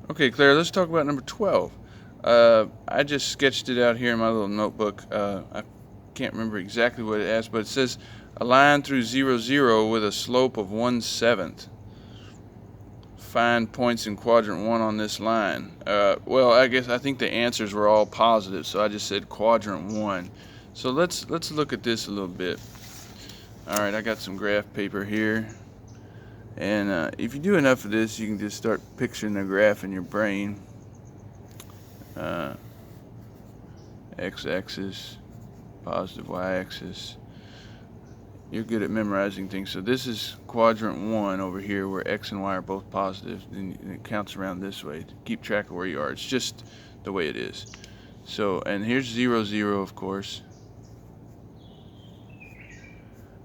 Okay, Claire, let's talk about number 12. I just sketched it out here in my little notebook. I can't remember exactly what it asks, but it says a line through 0, 0 with a slope of 1/7. Find points in quadrant 1 on this line. Well, I think the answers were all positive, so I just said quadrant 1. So let's look at this a little bit. All right, I got some graph paper here. And if you do enough of this, you can just start picturing the graph in your brain. X-axis, positive y-axis. You're good at memorizing things. So this is quadrant 1 over here where x and y are both positive. And it counts around this way to keep track of where you are. It's just the way it is. So, and here's 0, 0, of course.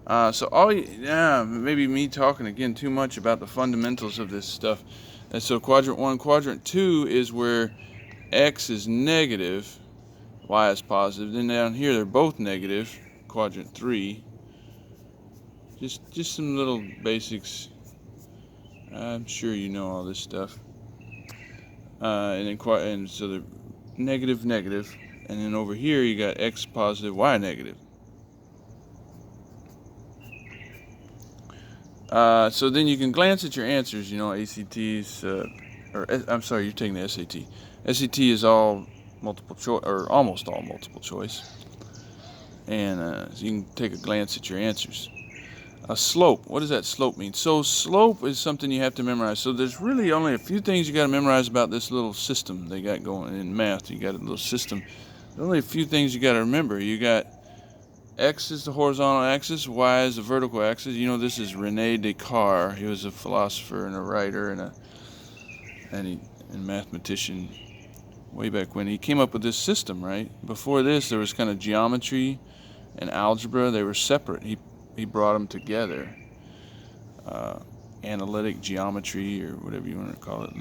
Maybe me talking again too much about the fundamentals of this stuff. And so quadrant 1, quadrant 2 is where x is negative, y is positive. Then down here they're both negative, quadrant 3. Just some little basics. I'm sure you know all this stuff. And so they're negative, negative. And then over here you got x positive, y negative. So then you can glance at your answers, ACTs, I'm sorry, you're taking the SAT. SAT is all multiple choice, or almost all multiple choice. And so you can take a glance at your answers. A slope, what does that slope mean? So slope is something you have to memorize. So there's really only a few things you got to memorize about this little system they got going in math. You got a little system. There's only a few things you got to remember. You got x is the horizontal axis, y is the vertical axis. This is Rene Descartes. He was a philosopher and a writer and mathematician way back when. He came up with this system, right? Before this, there was kind of geometry and algebra. They were separate. He brought them together. Analytic geometry, or whatever you want to call it.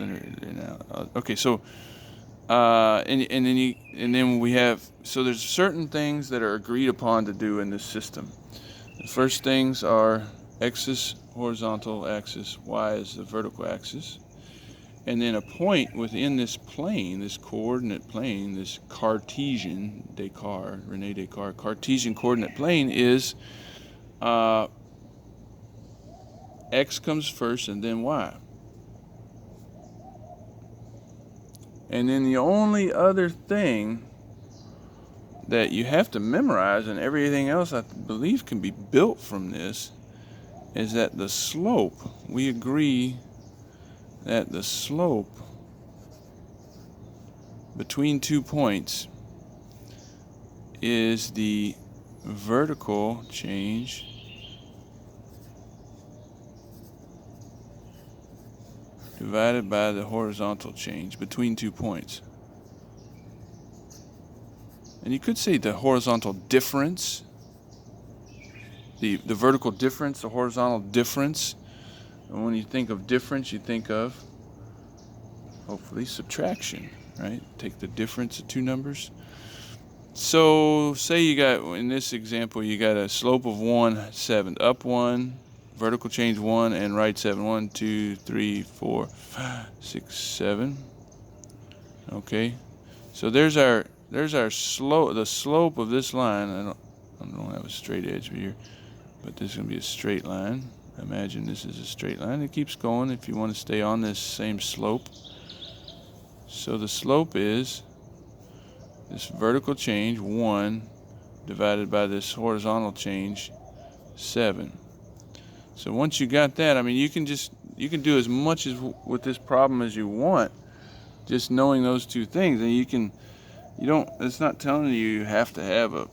Okay, so and then we have, so there's certain things that are agreed upon to do in this system. The first things are x is horizontal axis, y is the vertical axis, and then a point within this plane, this coordinate plane, this Cartesian, Rene Descartes, Cartesian coordinate plane is x comes first and then y. And then the only other thing that you have to memorize, and everything else I believe can be built from this, is that the slope, we agree that the slope between 2 points is the vertical change divided by the horizontal change between 2 points. And you could say the horizontal difference, the vertical difference, the horizontal difference. And when you think of difference, you think of, hopefully, subtraction, right? Take the difference of two numbers. So say you got, in this example, you got a slope of 1/7, up 1, vertical change 1, and right 7. 1, 2, 3, 4, 5, 6, 7. Okay, so there's our slope. The slope of this line. I don't have a straight edge here, but this is gonna be a straight line. Imagine this is a straight line. It keeps going if you want to stay on this same slope. So the slope is this vertical change 1 divided by this horizontal change 7. So once you got that, I mean, you can do as much as with this problem as you want, just knowing those two things. And it's not telling you have to have an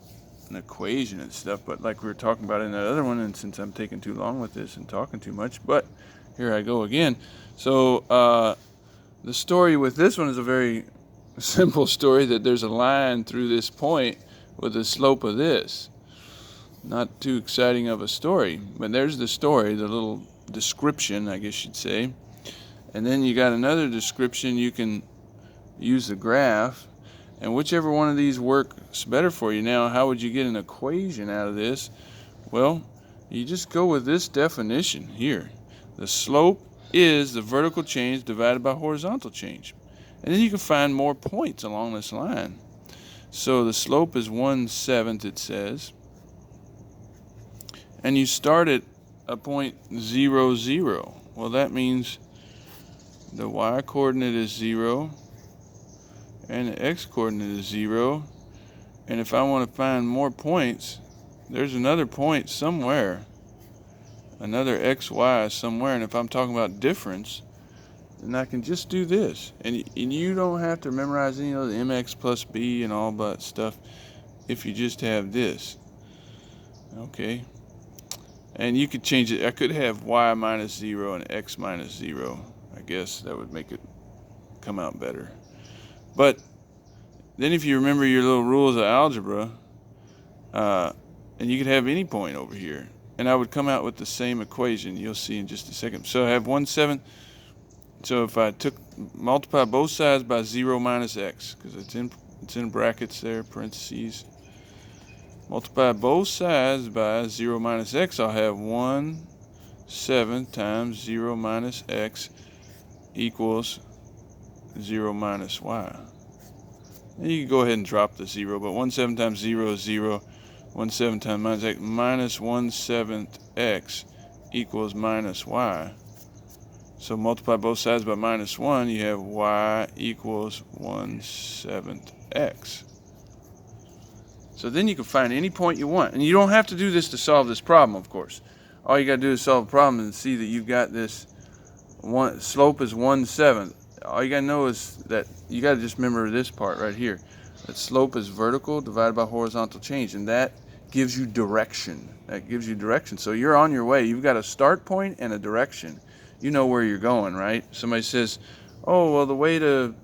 equation and stuff, but like we were talking about in that other one, and since I'm taking too long with this and talking too much, but here I go again. So the story with this one is a very simple story, that there's a line through this point with the slope of this. Not too exciting of a story, but there's the story, the little description, I guess you'd say. And then you got another description. You can use the graph, and whichever one of these works better for you. Now, how would you get an equation out of this? Well, you just go with this definition here. The slope is the vertical change divided by horizontal change. And then you can find more points along this line. So the slope is 1/7, it says. And you start at a point 0, 0. Well, that means the y-coordinate is 0 and the x-coordinate is 0. And if I want to find more points, there's another point somewhere, another xy somewhere. And if I'm talking about difference, then I can just do this. And you don't have to memorize any of the mx plus b and all that stuff if you just have this. Okay. And you could change it. I could have y minus 0 and x minus 0. I guess that would make it come out better. But then if you remember your little rules of algebra, and you could have any point over here, and I would come out with the same equation. You'll see in just a second. So I have 1/7. So if I multiply both sides by 0 minus x, because it's in brackets there, parentheses. Multiply both sides by 0 minus x, I'll have 1/7 times 0 minus x equals 0 minus y. And you can go ahead and drop the 0, but 1/7 times 0 is 0. 1/7 times minus x minus 1/7 x equals minus y. So multiply both sides by minus 1, you have y equals 1/7 x. So then you can find any point you want. And you don't have to do this to solve this problem, of course. All you got to do is solve a problem and see that you've got this slope is 1/7. All you got to know is that you got to just remember this part right here. That slope is vertical divided by horizontal change. And that gives you direction. That gives you direction. So you're on your way. You've got a start point and a direction. You know where you're going, right? Somebody says, oh, well, the way to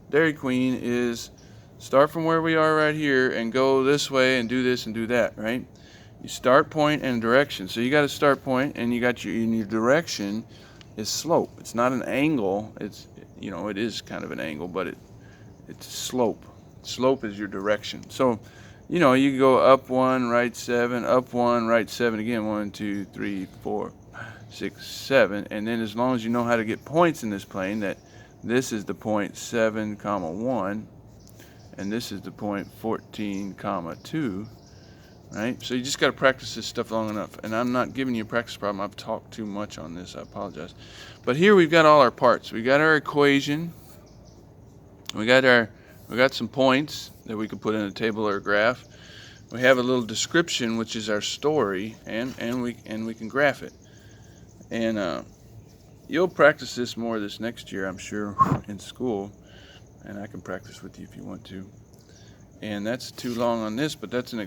Dairy Queen is start from where we are right here and go this way and do this and do that, right? You start point and direction. So you got a start point, and you got your direction is slope. It's not an angle. It's, you know, it is kind of an angle, but it's slope. Slope is your direction. So, you know, you go up 1, right 7, up 1, right 7 again. 1, 2, 3, 4, 6, 7. And then as long as you know how to get points in this plane, that this is the point 7, 1. And this is the point 14, 2, right? So you just got to practice this stuff long enough. And I'm not giving you a practice problem. I've talked too much on this. I apologize. But here we've got all our parts. We got our equation. We got some points that we can put in a table or a graph. We have a little description, which is our story, and we can graph it. And you'll practice this more this next year, I'm sure, in school. And I can practice with you if you want to. And that's too long on this, but that's an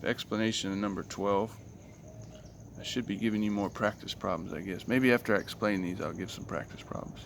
explanation of number 12. I should be giving you more practice problems, I guess. Maybe after I explain these, I'll give some practice problems.